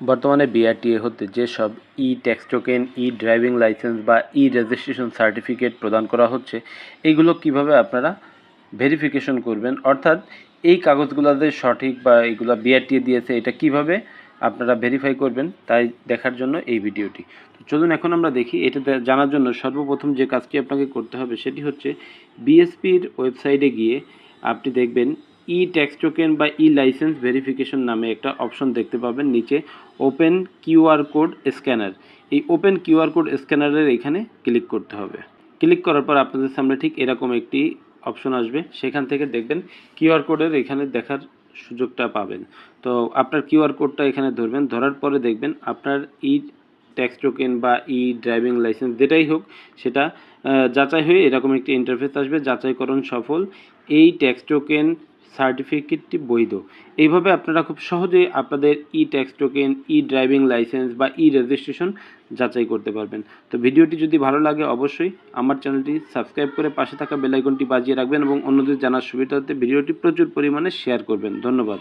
বর্তমানে বিআরটিএ হতে যেসব ই ট্যাক্স টোকেন, ই ড্রাইভিং লাইসেন্স বা ই রেজিস্ট্রেশন সার্টিফিকেট প্রদান করা হচ্ছে, এইগুলো কিভাবে আপনারা ভেরিফিকেশন করবেন, অর্থাৎ এই কাগজগুলোতে সঠিক বা এইগুলো বিআরটিএ দিয়েছে, এটা কিভাবে আপনারা ভেরিফাই করবেন তাই দেখার জন্য এই ভিডিওটি। তো চলুন এখন আমরা দেখি। এটা জানার জন্য সর্বপ্রথম যে কাজটি আপনাকে করতে হবে সেটি হচ্ছে বিএসপির ওয়েবসাইটে গিয়ে আপনি দেখবেন ই ট্যাক্স টোকেন বা ই লাইসেন্স ভেরিফিকেশন নামে একটা অপশন দেখতে পাবেন নিচে, ওপেন কিউআর কোড স্ক্যানার। এই ওপেন কিউআর কোড স্ক্যানারের এখানে ক্লিক করতে হবে। ক্লিক করার পর আপনাদের সামনে ঠিক এরকম একটি অপশন আসবে, সেখান থেকে দেখবেন কিউআর কোডের এখানে দেখার সুযোগটা পাবেন। তো আপনার কিউআর কোডটা এখানে ধরবেন, ধরার পরে দেখবেন আপনার ই ট্যাক্স টোকেন বা ই ড্রাইভিং লাইসেন্স যেটাই হোক সেটা যাচাই হয়ে এরকম একটি ইন্টারফেস আসবে, যাচাইকরণ সফল, এই ট্যাক্স টোকেন সার্টিফিকেটটি বৈধ। এইভাবে আপনারা খুব সহজেই আপনাদের ই ট্যাক্স টোকেন, ই ড্রাইভিং লাইসেন্স বা ই রেজিস্ট্রেশন যাচাই করতে পারবেন। তো ভিডিওটি যদি ভালো লাগে অবশ্যই আমার চ্যানেলটি সাবস্ক্রাইব করে পাশে থাকা বেল আইকনটি বাজিয়ে রাখবেন এবং অন্যদের জানার সুবিধার্থে ভিডিওটি প্রচুর পরিমাণে শেয়ার করবেন। ধন্যবাদ।